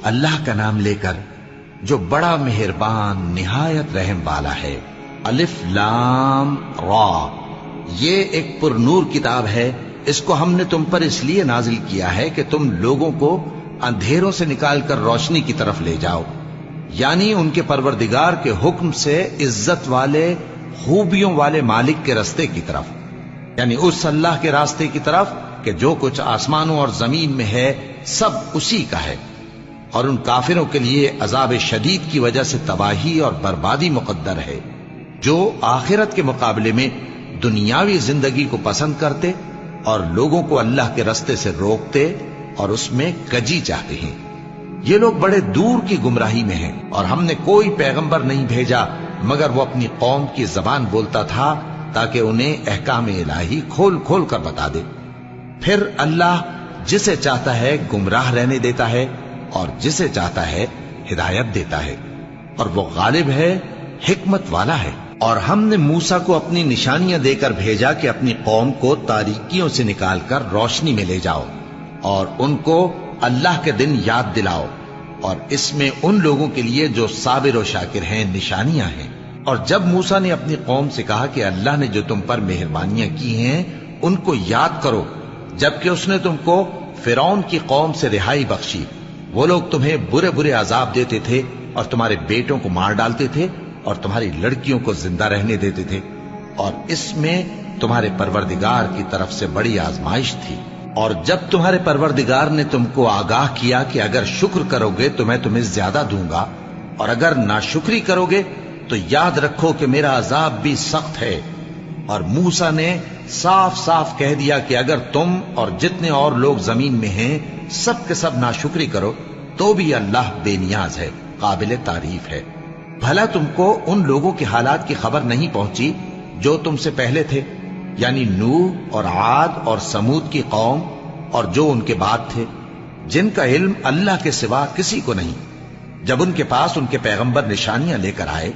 اللہ کا نام لے کر جو بڑا مہربان نہایت رحم والا ہے۔ الف لام را، یہ ایک پر نور کتاب ہے، اس کو ہم نے تم پر اس لیے نازل کیا ہے کہ تم لوگوں کو اندھیروں سے نکال کر روشنی کی طرف لے جاؤ، یعنی ان کے پروردگار کے حکم سے عزت والے خوبیوں والے مالک کے راستے کی طرف، یعنی اس اللہ کے راستے کی طرف کہ جو کچھ آسمانوں اور زمین میں ہے سب اسی کا ہے۔ اور ان کافروں کے لیے عذاب شدید کی وجہ سے تباہی اور بربادی مقدر ہے، جو آخرت کے مقابلے میں دنیاوی زندگی کو پسند کرتے اور لوگوں کو اللہ کے راستے سے روکتے اور اس میں کجی چاہتے ہیں۔ یہ لوگ بڑے دور کی گمراہی میں ہیں، اور ہم نے کوئی پیغمبر نہیں بھیجا مگر وہ اپنی قوم کی زبان بولتا تھا تاکہ انہیں احکام الہی کھول کھول کر بتا دے۔ پھر اللہ جسے چاہتا ہے گمراہ رہنے دیتا ہے اور جسے چاہتا ہے ہدایت دیتا ہے، اور وہ غالب ہے، حکمت والا ہے۔ اور ہم نے موسیٰ کو اپنی نشانیاں دے کر بھیجا کہ اپنی قوم کو تاریکیوں سے نکال کر روشنی میں لے جاؤ اور ان کو اللہ کے دن یاد دلاؤ، اور اس میں ان لوگوں کے لیے جو صابر و شاکر ہیں نشانیاں ہیں۔ اور جب موسیٰ نے اپنی قوم سے کہا کہ اللہ نے جو تم پر مہربانیاں کی ہیں ان کو یاد کرو، جبکہ اس نے تم کو فرعون کی قوم سے رہائی بخشی، وہ لوگ تمہیں برے برے عذاب دیتے تھے اور تمہارے بیٹوں کو مار ڈالتے تھے اور تمہاری لڑکیوں کو زندہ رہنے دیتے تھے، اور اس میں تمہارے پروردگار کی طرف سے بڑی آزمائش تھی۔ اور جب تمہارے پروردگار نے تم کو آگاہ کیا کہ اگر شکر کرو گے تو میں تمہیں زیادہ دوں گا، اور اگر ناشکری کرو گے تو یاد رکھو کہ میرا عذاب بھی سخت ہے۔ اور موسیٰ نے صاف صاف کہہ دیا کہ اگر تم اور جتنے اور لوگ زمین میں ہیں سب کے سب ناشکری کرو تو بھی اللہ بے نیاز ہے، قابل تعریف ہے۔ بھلا تم کو ان لوگوں کے حالات کی خبر نہیں پہنچی جو تم سے پہلے تھے، یعنی نوح اور عاد اور سمود کی قوم اور جو ان کے بعد تھے، جن کا علم اللہ کے سوا کسی کو نہیں۔ جب ان کے پاس ان کے پیغمبر نشانیاں لے کر آئے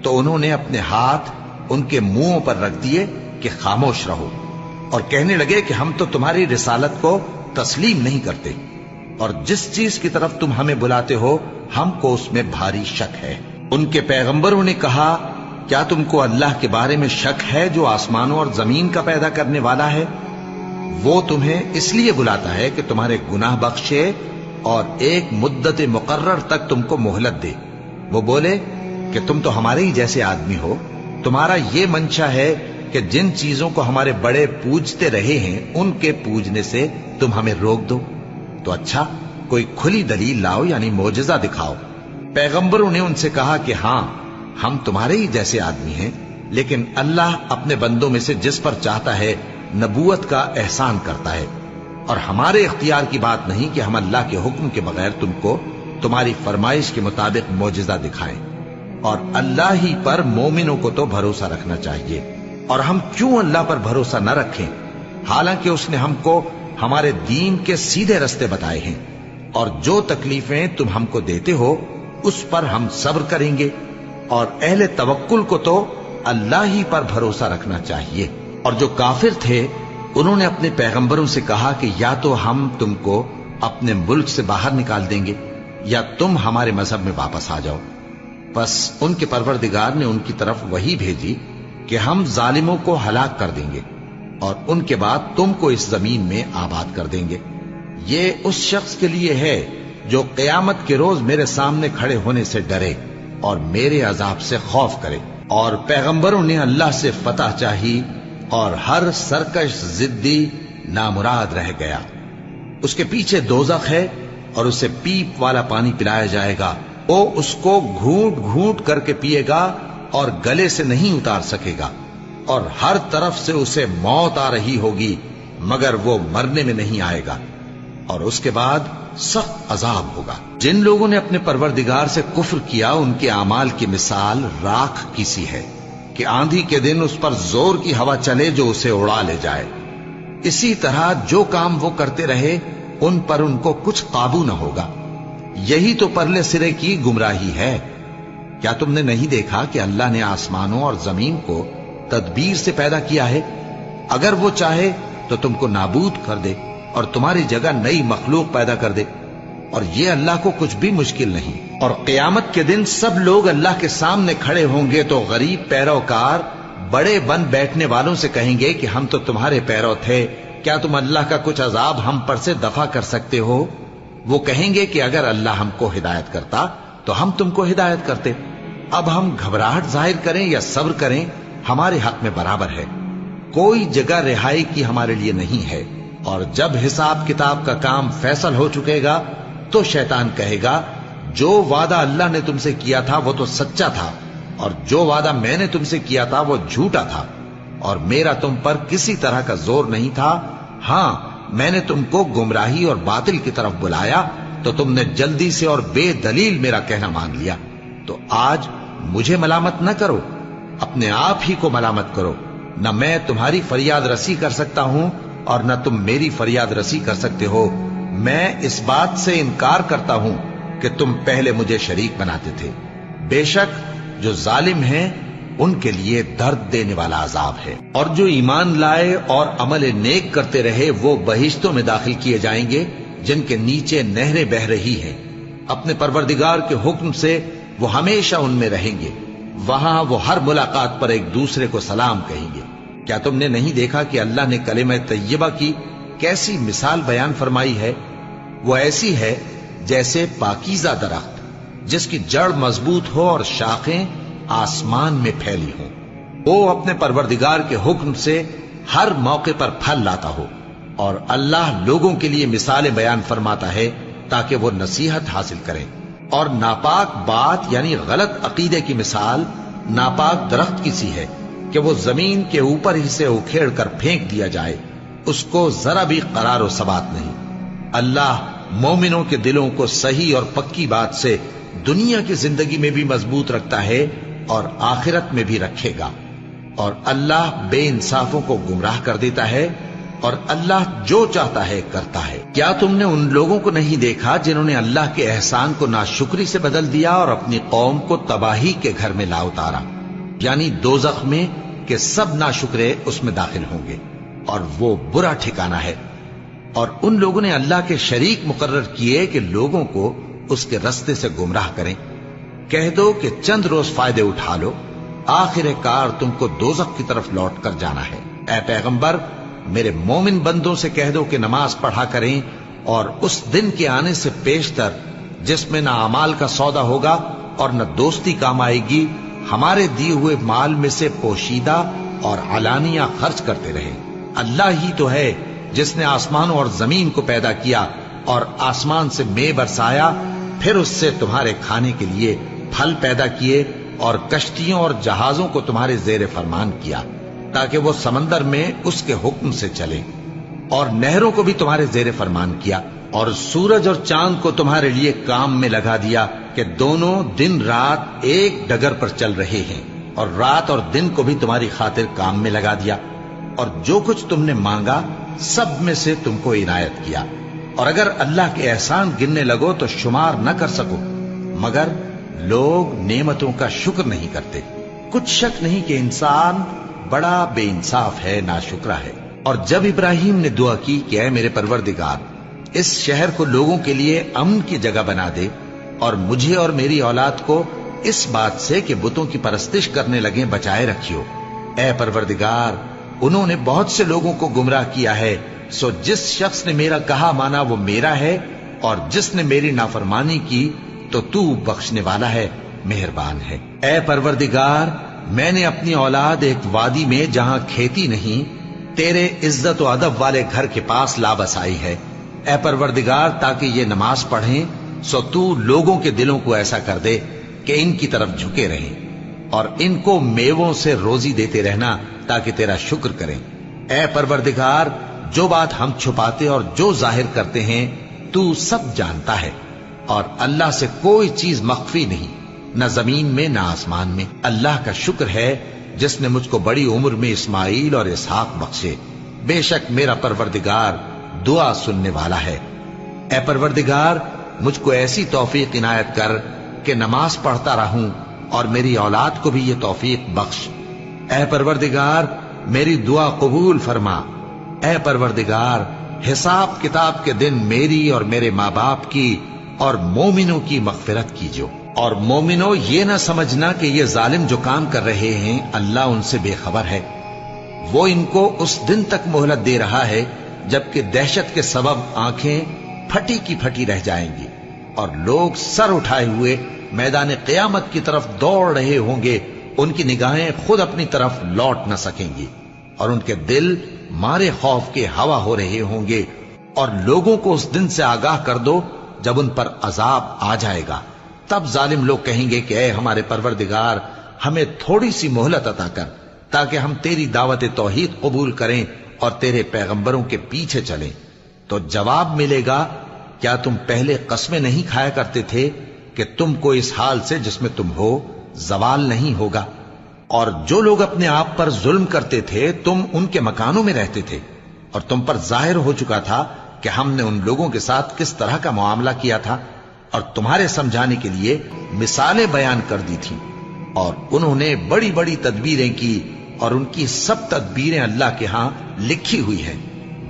تو انہوں نے اپنے ہاتھ ان کے منہوں پر رکھ دیے کہ خاموش رہو، اور کہنے لگے کہ ہم تو تمہاری رسالت کو تسلیم نہیں کرتے، اور جس چیز کی طرف تم ہمیں بلاتے ہو ہم کو اس میں بھاری شک ہے۔ ان کے پیغمبروں نے کہا، کیا تم کو اللہ کے بارے میں شک ہے جو آسمانوں اور زمین کا پیدا کرنے والا ہے؟ وہ تمہیں اس لیے بلاتا ہے کہ تمہارے گناہ بخشے اور ایک مدت مقرر تک تم کو مہلت دے۔ وہ بولے کہ تم تو ہمارے ہی جیسے آدمی ہو، تمہارا یہ منشا ہے کہ جن چیزوں کو ہمارے بڑے پوجتے رہے ہیں ان کے پوجنے سے تم ہمیں روک دو، تو اچھا کوئی کھلی دلیل لاؤ، یعنی معجزہ دکھاؤ۔ پیغمبروں نے ان سے کہا کہ ہاں ہم تمہارے ہی جیسے آدمی ہیں، لیکن اللہ اپنے بندوں میں سے جس پر چاہتا ہے نبوت کا احسان کرتا ہے، اور ہمارے اختیار کی بات نہیں کہ ہم اللہ کے حکم کے بغیر تم کو تمہاری فرمائش کے مطابق معجزہ دکھائیں۔ اور اللہ ہی پر مومنوں کو تو بھروسہ رکھنا چاہیے، اور ہم کیوں اللہ پر بھروسہ نہ رکھیں حالانکہ اس نے ہم کو ہمارے دین کے سیدھے رستے بتائے ہیں، اور جو تکلیفیں تم ہم کو دیتے ہو اس پر ہم صبر کریں گے، اور اہل توکل کو تو اللہ ہی پر بھروسہ رکھنا چاہیے۔ اور جو کافر تھے انہوں نے اپنے پیغمبروں سے کہا کہ یا تو ہم تم کو اپنے ملک سے باہر نکال دیں گے یا تم ہمارے مذہب میں واپس آ جاؤ۔ بس ان کے پروردگار نے ان کی طرف وحی بھیجی کہ ہم ظالموں کو ہلاک کر دیں گے اور ان کے بعد تم کو اس زمین میں آباد کر دیں گے۔ یہ اس شخص کے لیے ہے جو قیامت کے روز میرے سامنے کھڑے ہونے سے ڈرے اور میرے عذاب سے خوف کرے۔ اور پیغمبروں نے اللہ سے فتح چاہی اور ہر سرکش ضدی نامراد رہ گیا۔ اس کے پیچھے دوزخ ہے اور اسے پیپ والا پانی پلایا جائے گا، وہ اس کو گھونٹ گھونٹ کر کے پیے گا اور گلے سے نہیں اتار سکے گا، اور ہر طرف سے اسے موت آ رہی ہوگی مگر وہ مرنے میں نہیں آئے گا، اور اس کے بعد سخت عذاب ہوگا۔ جن لوگوں نے اپنے پروردگار سے کفر کیا ان کے اعمال کی مثال راکھ کی سی ہے کہ آندھی کے دن اس پر زور کی ہوا چلے جو اسے اڑا لے جائے۔ اسی طرح جو کام وہ کرتے رہے ان پر ان کو کچھ قابو نہ ہوگا۔ یہی تو پرلے سرے کی گمراہی ہے۔ کیا تم نے نہیں دیکھا کہ اللہ نے آسمانوں اور زمین کو تدبیر سے پیدا کیا ہے؟ اگر وہ چاہے تو تم کو نابود کر دے اور تمہاری جگہ نئی مخلوق پیدا کر دے۔ اور یہ اللہ کو کچھ بھی مشکل نہیں۔ اور قیامت کے دن سب لوگ اللہ کے سامنے کھڑے ہوں گے تو غریب پیروکار بڑے بن بیٹھنے والوں سے کہیں گے کہ ہم تو تمہارے پیرو تھے، کیا تم اللہ کا کچھ عذاب ہم پر سے دفع کر سکتے ہو؟ وہ کہیں گے کہ اگر اللہ ہم کو ہدایت کرتا تو ہم تم کو ہدایت کرتے۔ اب ہم گھبراہٹ ظاہر کریں یا صبر کریں ہمارے حق میں برابر ہے، کوئی جگہ رہائی کی ہمارے لیے نہیں ہے۔ اور جب حساب کتاب کا کام فیصل ہو چکے گا تو شیطان کہے گا جو وعدہ اللہ نے تم سے کیا تھا وہ تو سچا تھا، اور جو وعدہ میں نے تم سے کیا تھا وہ جھوٹا تھا، اور میرا تم پر کسی طرح کا زور نہیں تھا۔ ہاں، میں نے تم کو گمراہی اور باطل کی طرف بلایا تو تم نے جلدی سے اور بے دلیل میرا کہنا مان لیا۔ تو آج مجھے ملامت نہ کرو، اپنے آپ ہی کو ملامت کرو۔ نہ میں تمہاری فریاد رسی کر سکتا ہوں اور نہ تم میری فریاد رسی کر سکتے ہو۔ میں اس بات سے انکار کرتا ہوں کہ تم پہلے مجھے شریک بناتے تھے۔ بے شک جو ظالم ہیں ان کے لیے درد دینے والا عذاب ہے۔ اور جو ایمان لائے اور عمل نیک کرتے رہے وہ بہشتوں میں داخل کیے جائیں گے جن کے نیچے نہریں بہہ رہی ہیں۔ اپنے پروردگار کے حکم سے وہ ہمیشہ ان میں رہیں گے، وہاں وہ ہر ملاقات پر ایک دوسرے کو سلام کہیں گے۔ کیا تم نے نہیں دیکھا کہ اللہ نے کلمہ طیبہ کی کیسی مثال بیان فرمائی ہے؟ وہ ایسی ہے جیسے پاکیزہ درخت جس کی جڑ مضبوط ہو اور شاخیں آسمان میں پھیلی ہوں، وہ اپنے پروردگار کے حکم سے ہر موقع پر پھل لاتا ہو۔ اور اللہ لوگوں کے لیے مثالیں بیان فرماتا ہے تاکہ وہ نصیحت حاصل کریں۔ اور ناپاک بات یعنی غلط عقیدے کی مثال ناپاک درخت کی سی ہے کہ وہ زمین کے اوپر ہی سے اکھیڑ کر پھینک دیا جائے، اس کو ذرا بھی قرار و ثبات نہیں۔ اللہ مومنوں کے دلوں کو صحیح اور پکی بات سے دنیا کی زندگی میں بھی مضبوط رکھتا ہے اور آخرت میں بھی رکھے گا۔ اور اللہ بے انصافوں کو گمراہ کر دیتا ہے، اور اللہ جو چاہتا ہے کرتا ہے۔ کیا تم نے ان لوگوں کو نہیں دیکھا جنہوں نے اللہ کے احسان کو ناشکری سے بدل دیا اور اپنی قوم کو تباہی کے گھر میں لا اتارا، یعنی دوزخ میں، کہ سب ناشکرے اس میں داخل ہوں گے اور وہ برا ٹھکانہ ہے۔ اور ان لوگوں نے اللہ کے شریک مقرر کیے کہ لوگوں کو اس کے رستے سے گمراہ کریں۔ کہہ دو کہ چند روز فائدے اٹھا لو، آخر کار تم کو دوزخ کی طرف لوٹ کر جانا ہے۔ اے پیغمبر، میرے مومن بندوں سے کہہ دو کہ نماز پڑھا کریں، اور اس دن کے آنے سے پیشتر جس میں نہ اعمال کا سودا ہوگا اور نہ دوستی کام آئے گی، ہمارے دیے ہوئے مال میں سے پوشیدہ اور علانیہ خرچ کرتے رہے۔ اللہ ہی تو ہے جس نے آسمانوں اور زمین کو پیدا کیا اور آسمان سے مے برسایا، پھر اس سے تمہارے کھانے کے لیے پھل پیدا کیے اور کشتیوں اور جہازوں کو تمہارے زیر فرمان کیا تاکہ وہ سمندر میں اس کے حکم سے چلے، اور نہروں کو بھی تمہارے زیر فرمان کیا، اور سورج اور چاند کو تمہارے لیے کام میں لگا دیا کہ دونوں دن رات ایک ڈگر پر چل رہے ہیں، اور رات اور دن کو بھی تمہاری خاطر کام میں لگا دیا، اور جو کچھ تم نے مانگا سب میں سے تم کو عنایت کیا۔ اور اگر اللہ کے احسان گننے لگو تو شمار نہ کر سکو، مگر لوگ نعمتوں کا شکر نہیں کرتے۔ کچھ شک نہیں کہ انسان بڑا بے انصاف ہے، ناشکرا ہے۔ اور جب ابراہیم نے دعا کی کہ اے میرے پروردگار، اس شہر کو لوگوں کے لیے امن کی جگہ بنا دے، اور مجھے اور میری اولاد کو اس بات سے کہ بتوں کی پرستش کرنے لگیں بچائے رکھیو۔ اے پروردگار، انہوں نے بہت سے لوگوں کو گمراہ کیا ہے، سو جس شخص نے میرا کہا مانا وہ میرا ہے، اور جس نے میری نافرمانی کی تو تو بخشنے والا ہے، مہربان ہے۔ اے پروردگار، میں نے اپنی اولاد ایک وادی میں جہاں کھیتی نہیں، تیرے عزت و ادب والے گھر کے پاس لا بسائی ہے۔ اے پروردگار، تاکہ یہ نماز پڑھیں، سو تو لوگوں کے دلوں کو ایسا کر دے کہ ان کی طرف جھکے رہیں، اور ان کو میووں سے روزی دیتے رہنا تاکہ تیرا شکر کریں۔ اے پروردگار، جو بات ہم چھپاتے اور جو ظاہر کرتے ہیں تو سب جانتا ہے، اور اللہ سے کوئی چیز مخفی نہیں، نہ زمین میں نہ آسمان میں۔ اللہ کا شکر ہے جس نے مجھ کو بڑی عمر میں اسماعیل اور اسحاق بخشے، بے شک میرا پروردگار دعا سننے والا ہے۔ اے پروردگار، مجھ کو ایسی توفیق عنایت کر کہ نماز پڑھتا رہوں، اور میری اولاد کو بھی یہ توفیق بخش۔ اے پروردگار، میری دعا قبول فرما۔ اے پروردگار، حساب کتاب کے دن میری اور میرے ماں باپ کی اور مومنوں کی مغفرت کیجو۔ اور مومنوں یہ نہ سمجھنا کہ یہ ظالم جو کام کر رہے ہیں اللہ ان سے بے خبر ہے، وہ ان کو اس دن تک مہلت دے رہا ہے جبکہ دہشت کے سبب آنکھیں پھٹی کی پھٹی رہ جائیں گی اور لوگ سر اٹھائے ہوئے میدان قیامت کی طرف دوڑ رہے ہوں گے، ان کی نگاہیں خود اپنی طرف لوٹ نہ سکیں گی اور ان کے دل مارے خوف کے ہوا ہو رہے ہوں گے۔ اور لوگوں کو اس دن سے آگاہ کر دو جب ان پر عذاب آ جائے گا، تب ظالم لوگ کہیں گے کہ اے ہمارے پروردگار، ہمیں تھوڑی سی مہلت عطا کر تاکہ ہم تیری دعوت توحید قبول کریں اور تیرے پیغمبروں کے پیچھے چلیں۔ تو جواب ملے گا، کیا تم پہلے قسمیں نہیں کھایا کرتے تھے کہ تم کو اس حال سے جس میں تم ہو زوال نہیں ہوگا؟ اور جو لوگ اپنے آپ پر ظلم کرتے تھے تم ان کے مکانوں میں رہتے تھے، اور تم پر ظاہر ہو چکا تھا کہ ہم نے ان لوگوں کے ساتھ کس طرح کا معاملہ کیا تھا، اور تمہارے سمجھانے کے لیے مثالیں بیان کر دی تھیں، اور انہوں نے بڑی بڑی تدبیریں کی، اور ان کی سب تدبیریں اللہ کے ہاں لکھی ہوئی ہیں۔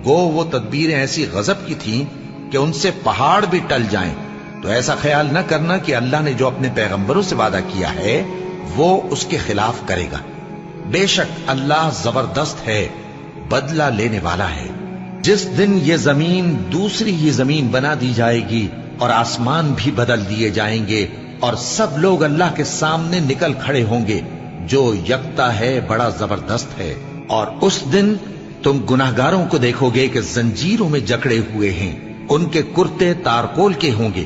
گو وہ تدبیریں ایسی غضب کی تھیں کہ ان سے پہاڑ بھی ٹل جائیں۔ تو ایسا خیال نہ کرنا کہ اللہ نے جو اپنے پیغمبروں سے وعدہ کیا ہے وہ اس کے خلاف کرے گا۔ بے شک اللہ زبردست ہے، بدلہ لینے والا ہے۔ جس دن یہ زمین دوسری ہی زمین بنا دی جائے گی اور آسمان بھی بدل دیے جائیں گے اور سب لوگ اللہ کے سامنے نکل کھڑے ہوں گے جو یکتا ہے، بڑا زبردست ہے۔ اور اس دن تم گناہگاروں کو دیکھو گے کہ زنجیروں میں جکڑے ہوئے ہیں، ان کے کرتے تارکول کے ہوں گے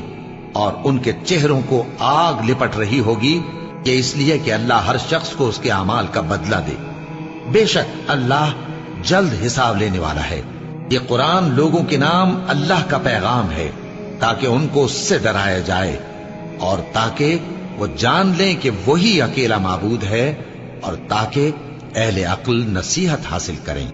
اور ان کے چہروں کو آگ لپٹ رہی ہوگی، یہ اس لیے کہ اللہ ہر شخص کو اس کے اعمال کا بدلہ دے۔ بے شک اللہ جلد حساب لینے والا ہے۔ یہ قرآن لوگوں کے نام اللہ کا پیغام ہے تاکہ ان کو اس سے ڈرایا جائے اور تاکہ وہ جان لیں کہ وہی اکیلا معبود ہے، اور تاکہ اہل عقل نصیحت حاصل کریں۔